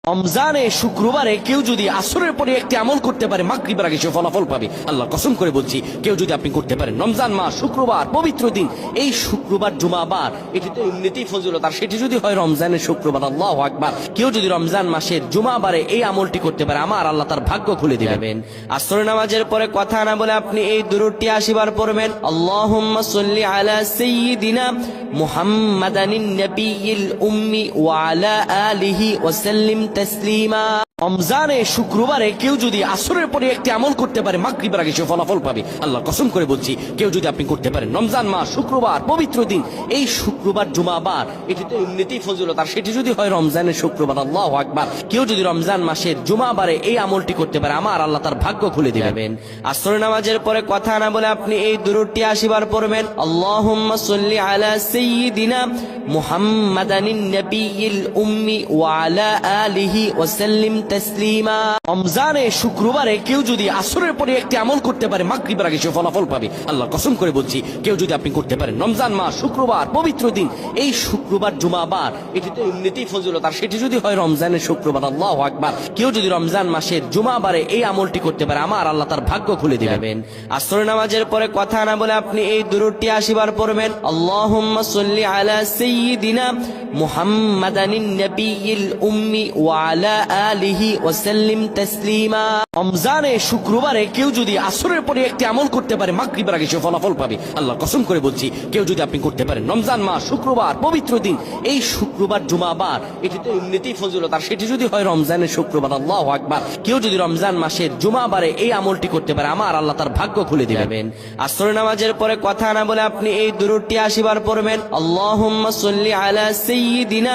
রমজানে শুক্রবারে কেউ যদি আসরের পরে একটি আমল করতে পারে মাগরিবের আগে সে ফলাফল পাবে। আল্লাহ কসম করে বলছি, কেউ যদি আপনি করতে পারেন রমজান মাস শুক্রবার পবিত্র দিন, এই শুক্রবার জুমাবার এটি তো এমনিতেই ফজিলত, আর সেটি যদি হয় রমজানের শুক্রবার, আল্লাহু আকবার, কেউ যদি রমজান মাসের জুমাবারে এই আমলটি করতে পারে আমার আল্লাহ তার ভাগ্য খুলে দিবেন। আসরের নামাজের পরে কথা না বলে আপনি এই দুরূদটি 80 বার পড়বেন। আল্লাহুম্মা সাল্লি আলা সাইয়্যিদিনা মুহাম্মাদানিন নাবিয়্যিল উম্মি ওয়া আলা আলিহি ওয়া সাল্লিম তাসলিমা। রমজানে শুক্রবারে কেউ যদি আসরের পরে একটি আমল করতে পারে মাগরিবের আগে সে ফলাফল পাবে। আল্লাহ কসম করে বলছি, কেউ যদি আপনি করতে পারেন রমজান মাস শুক্রবার পবিত্র দিন, এই শুক্রবার জুমাবার এটি তো এমনিতেই ফজিলত, আর সেটি যদি হয় রমজানের শুক্রবার, আল্লাহু আকবার, কেউ যদি রমজান মাসের জুমাবারে এই আমলটি করতে পারে আমার আল্লাহ তার ভাগ্য খুলে দিবেন। আসরের নামাজের পরে কথা না বলে আপনি এই দুরূদটি 80 বার পড়বেন। আল্লাহুম্মা সাল্লি আলা সাইয়্যিদিনা মুহাম্মাদানিন নাবিয়্যিল উম্মি ওয়া আলা আলিহি ওয়া সাল্লিম তাসলিমা। রমজানে শুক্রবারে কেউ যদি আসরের পরে একটি আমল করতে পারে মাগরিবের আগে সে ফলাফল পাবে। আল্লাহ কসম করে বলছি, কেউ যদি আপনি করতে পারেন রমজান মাস শুক্রবার পবিত্র দিন, এই শুক্রবার জুমাবার এটি তো এমনিতেই ফজিলত, আর সেটি যদি হয় রমজানের শুক্রবার, আল্লাহু আকবার, কেউ যদি রমজান মাসের জুমাবারে এই আমলটি করতে পারে আমার আল্লাহ তার ভাগ্য খুলে দিবেন। আসরের নামাজের পরে কথা না বলে আপনি এই দুরূদটি 80 বার পড়বেন। আল্লাহুম্মা সাল্লি আলা সাইয়্যিদিনা মুহাম্মাদানিন নাবিয়্যিল উম্মি ওয়া আলা আলিহি ওয়া সাল্লিম তাসলিমা। রমজানে শুক্রবারে কেউ যদি আসরের পরে একটি আমল করতে পারে মাগরিবের আগে সে ফলাফল পাবে। আল্লাহ কসম করে বলছি, কেউ যদি আপনি করতে পারেন রমজান মাস শুক্রবার পবিত্র দিন, এই শুক্রবার জুমাবার এটি তো এমনিতেই ফজিলত, আর সেটি যদি হয় রমজানের শুক্রবার, আল্লাহু আকবার, কেউ যদি রমজান মাসের জুমাবারে এই আমলটি করতে পারে আমার আল্লাহ তার ভাগ্য খুলে দিবেন। আসরের নামাজের পরে কথা না বলে আপনি এই দুরূদটি 80 বার পড়বেন। আল্লাহুম্মা সাল্লি আলা সাইয়্যিদিনা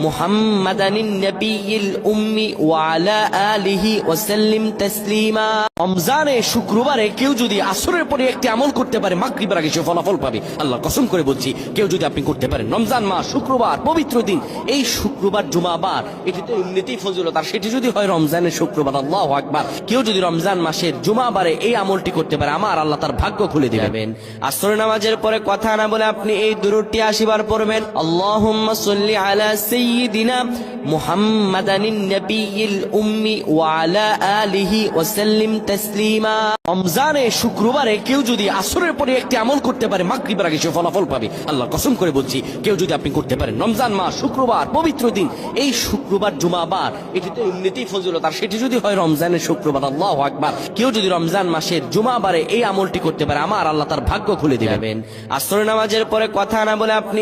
মুহাম্মাদানিন নাবিয়্যিল উম্মি ওয়া আলা আলিহি ওয়া সাল্লিম তাসলিমা। রমজানে শুক্রবারে কেউ যদি আসরের পরে একটি আমল করতে পারে মাগরিবের আগে সে ফলাফল পাবে। আল্লাহ কসম করে বলছি, কেউ যদি আপনি করতে পারেন রমজান মাস শুক্রবার পবিত্র দিন, এই শুক্রবার জুমাবার এটি তো এমনিতেই ফজিলত, আর সেটি যদি হয় রমজানের শুক্রবার, আল্লাহু আকবার, কেউ যদি রমজান মাসের জুমাবারে এই আমলটি করতে পারে আমার আল্লাহ তার ভাগ্য খুলে দিবেন। আসরের নামাজের পরে কথা না বলে আপনি এই দুরূদটি 80 বার পড়বেন। আল্লাহুম্মা সাল্লি আলা সাইয়্যিদিনা মুহাম্মাদানিন নাবিয়্যিল উম্মি ওয়া আলা আলিহি ওয়া সাল্লিম তাসলিমা। রমজানে শুক্রবারে কেউ যদি আসরের পরে একটি আমল করতে পারে মাগরিবের আগে সে ফলাফল পাবে। আল্লাহ কসম করে বলছি, কেউ যদি আপনি করতে পারেন রমজান মাস শুক্রবার পবিত্র দিন, এই শুক্রবার জুমাবার এটি তো এমনিতেই ফজিলত, আর সেটি যদি হয় রমজানের শুক্রবার, আল্লাহু আকবার, কেউ যদি রমজান মাসের জুমাবারে এই আমলটি করতে পারে আমার আল্লাহ তার ভাগ্য খুলে দিবেন। আসরের নামাজের পরে কথা না বলে আপনি